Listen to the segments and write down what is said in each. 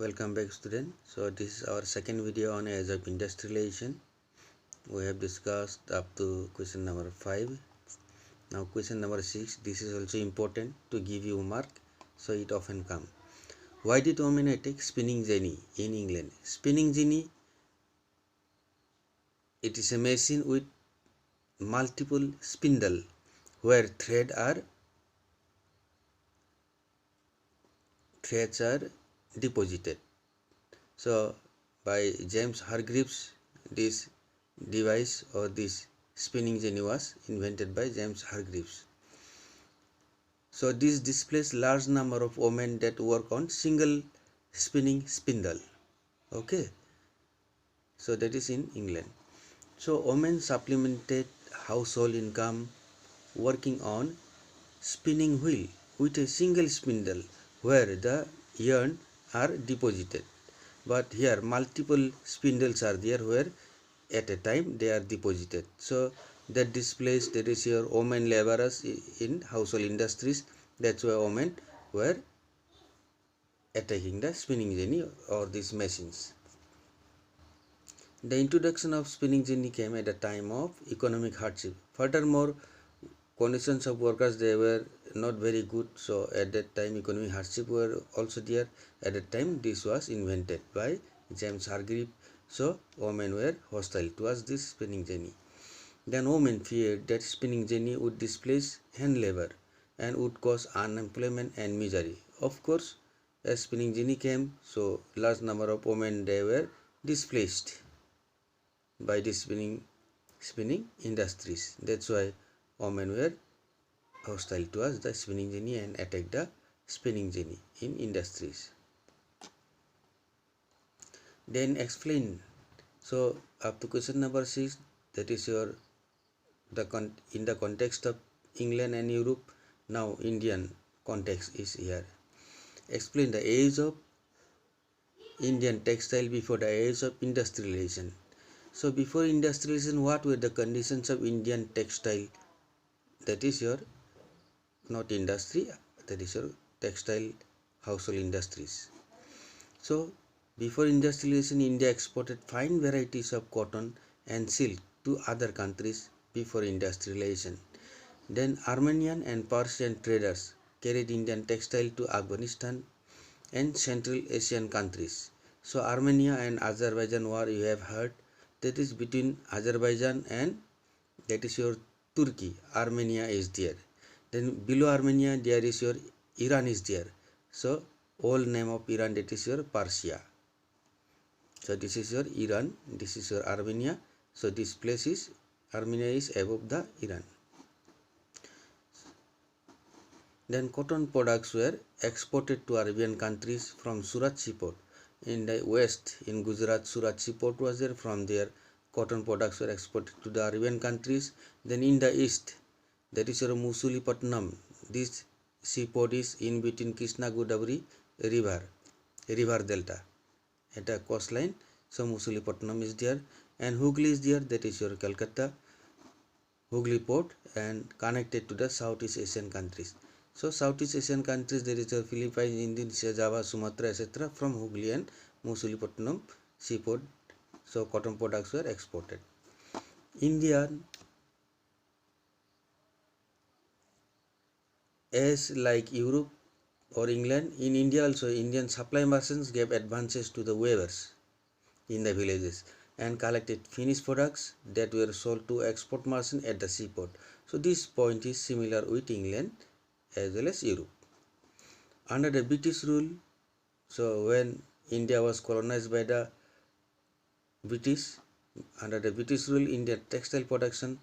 Welcome back, student. So this is our second video on age of industrialization. We have discussed up to question number 5. Now question number 6. This is also important to give you mark, so it often come. Why did women attack spinning jenny in England? Spinning jenny, it is a machine with multiple spindle where threads are deposited. So by James Hargreaves, this device or this spinning jenny was invented by James Hargreaves. So this displays large number of women that work on single spinning spindle. Okay, so that is in England. So women supplemented household income working on spinning wheel with a single spindle where the yarn are deposited. But here multiple spindles are there where at a time they are deposited. So that displays that is your women laborers in household industries. That's why women were attacking the spinning jenny or these machines. The introduction of spinning jenny came at a time of economic hardship. Furthermore, conditions of workers, they were not very good, so at that time economic hardship were also there. At that time this was invented by James Hargreaves. So women were hostile towards this spinning jenny. Then women feared that spinning jenny would displace hand labor and would cause unemployment and misery. Of course, as spinning jenny came, so large number of women, they were displaced by the spinning industries. That's why women were hostile towards the spinning jenny and attacked the spinning jenny in industries. Then explain. So up to question number 6, that is your in the context of England and Europe. Now Indian context is here. Explain the age of Indian textile before the age of industrialization. So before industrialization, what were the conditions of Indian textile? That is your not industry, that is your textile household industries. So before industrialization, India exported fine varieties of cotton and silk to other countries before industrialization. Then Armenian and Persian traders carried Indian textile to Afghanistan and Central Asian countries. So Armenia and Azerbaijan war, you have heard, that is between Azerbaijan and that is your Turkey. Armenia is there. Then below Armenia there is your Iran is there. So old name of Iran, that is your Persia. So this is your Iran, this is your Armenia. So this place is Armenia is above the Iran. Then cotton products were exported to Arabian countries from Surat seaport. In the west, in Gujarat, Surat seaport was there. From there, cotton products were exported to the Arabian countries. Then in the east, that is your Musulipatnam. This seaport is in between Krishna Godavari river delta at a coastline. So Musulipatnam is there, and Hooghly is there. That is your Calcutta Hooghly port and connected to the Southeast Asian countries. So Southeast Asian countries, there is a Philippines, Indonesia, Java, Sumatra, etc. From Hooghly and Musulipatnam seaport. So cotton products were exported. India, as like Europe or England, in India also Indian supply merchants gave advances to the weavers in the villages and collected finished products that were sold to export merchants at the seaport. So this point is similar with England as well as Europe. Under the British rule, so when India was colonized by the British, under the British rule, Indian textile production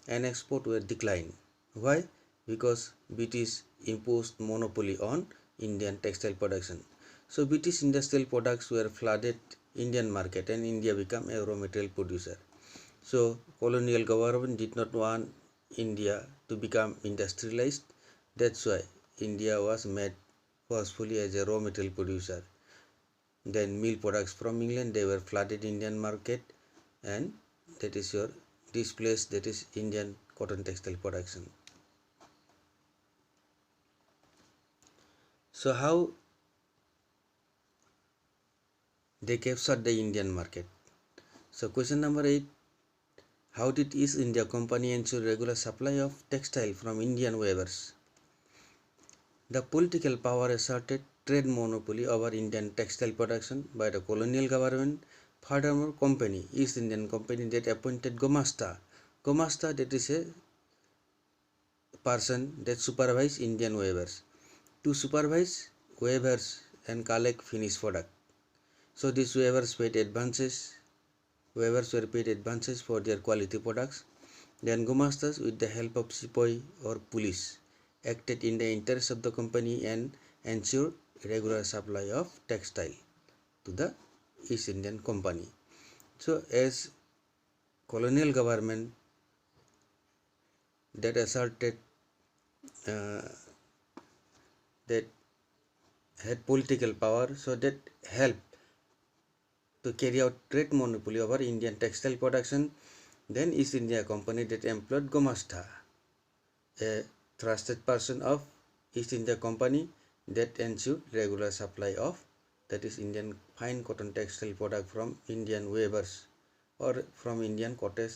and export were declined. Why? Because British imposed monopoly on Indian textile production. So British industrial products were flooded Indian market and India became a raw material producer. So colonial government did not want India to become industrialized. That's why India was made forcefully as a raw material producer. Then mill products from England, they were flooded Indian market, and that is your this place, that is Indian cotton textile production. So how they captured the Indian market. So question number 8, how did East India Company ensure regular supply of textile from Indian weavers? The political power asserted trade monopoly over Indian textile production by the colonial government. Furthermore, company, East Indian Company, that appointed Gomasta. Gomasta, that is a person that supervise Indian weavers to supervise weavers and collect finished product. So these weavers paid advances. Weavers were paid advances for their quality products. Then Gumastas, with the help of sepoy or police, acted in the interest of the company and ensured regular supply of textile to the East Indian Company. So as colonial government that asserted uh, that had political power, so that helped to carry out trade monopoly over Indian textile production. Then East India Company that employed Gomasta, a trusted person of East India Company, that ensured regular supply of, that is, Indian fine cotton textile product from Indian weavers or from Indian cottage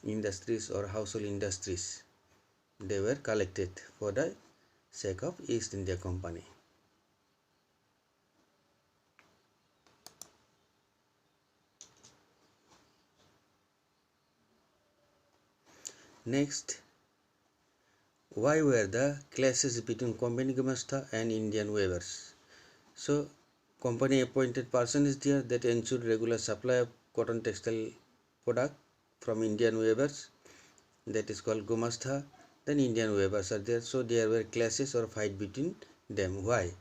industries or household industries. They were collected for the sake of East India Company. Next, why were the clashes between Company Gumasta and Indian weavers? So, company appointed person is there that ensured regular supply of cotton textile product from Indian weavers, that is called Gumastha. Then Indian weavers are there, so there were clashes or fight between them. Why?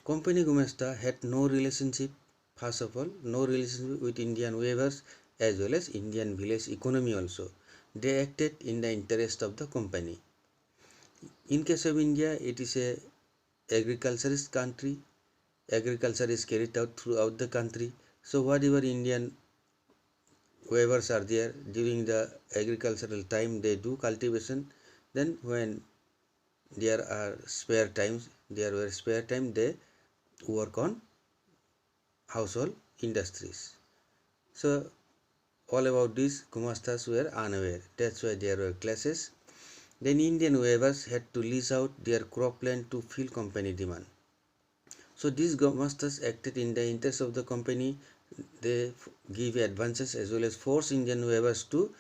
Company Gumasta had no relationship, first of all, no relationship with Indian weavers as well as Indian village economy also. They acted in the interest of the company. In case of India, it is a agriculturist country. Agriculture is carried out throughout the country. So whatever Indian weavers are there during the agricultural time, they do cultivation. Then when there are spare times, there were spare time, they work on household industries. So all about this Gumastas were unaware. That's why there were clashes. Then Indian weavers had to lease out their cropland to fill company demand. So these Gumastas acted in the interest of the company. They give advances as well as force Indian weavers to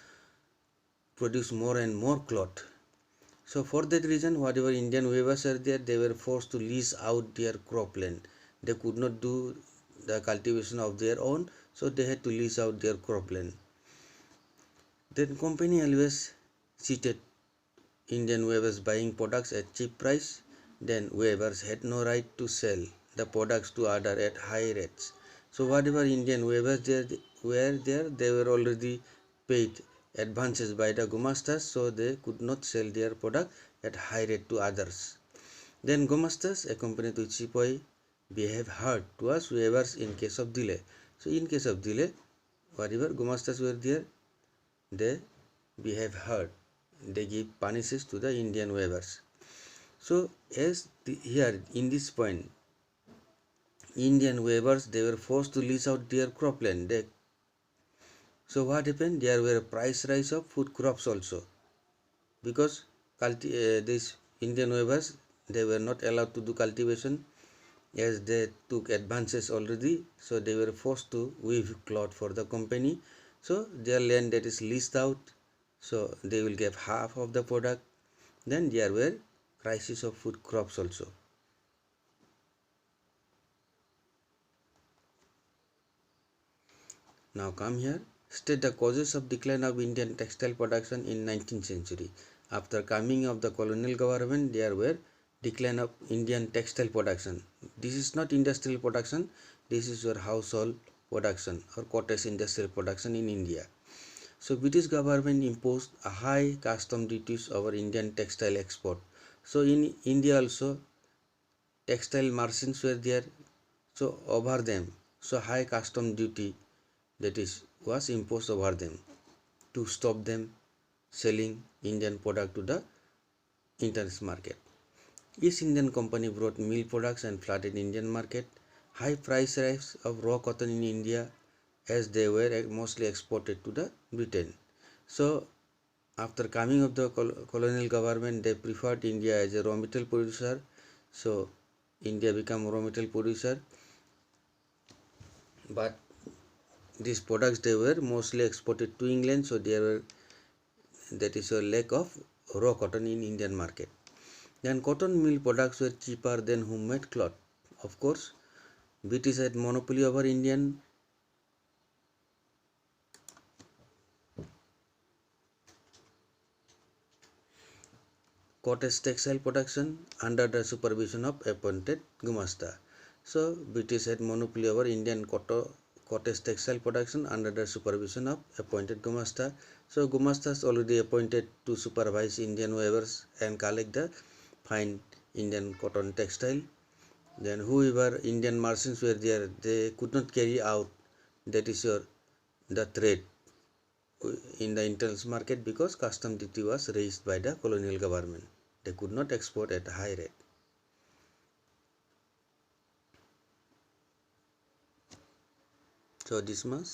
produce more and more cloth. So for that reason, whatever Indian weavers are there, they were forced to lease out their cropland. They could not do the cultivation of their own, so they had to lease out their cropland. Then company always cheated Indian weavers buying products at cheap price. Then weavers had no right to sell the products to other at high rates. So whatever Indian weavers were there, they were already paid advances by the Gumastas, so they could not sell their product at high rate to others. Then Gumastas, accompanied with sepoy, behave hard towards weavers in case of delay. So in case of delay, whatever Gumastas were there, they behave hard. They give punishes to the Indian weavers. So as here in this point, Indian weavers, they were forced to lease out their cropland. So what happened? There were a price rise of food crops also, because these Indian weavers, they were not allowed to do cultivation as they took advances already. So they were forced to weave cloth for the company. So their land that is leased out, so they will give half of the product. Then there were crisis of food crops also. Now come here, state the causes of decline of Indian textile production in 19th century. After coming of the colonial government, there were decline of Indian textile production. This is not industrial production, this is your household production or cottage industrial production in India. So British government imposed a high custom duties over Indian textile export. So in India also textile merchants were there, so over them, so high custom duty that is was imposed over them to stop them selling Indian product to the international market. East Indian Company brought mill products and flooded Indian market. high price rise of raw cotton in India, as they were mostly exported to the Britain. So after coming of the colonial government, they preferred India as a raw material producer. So India became raw material producer, but these products they were mostly exported to England. So there were, that is a lack of raw cotton in Indian market. Then cotton mill products were cheaper than homemade cloth. Of course, British had monopoly over Indian cottage textile production under the supervision of appointed Gumasta. So British had monopoly over Indian cottage textile production under the supervision of appointed Gumasta. So Gumastas already appointed to supervise Indian weavers and collect the fine Indian cotton textile. Then whoever Indian merchants were there, they could not carry out, that is your, the trade in the internal market because custom duty was raised by the colonial government. They could not export at a high rate. So this much.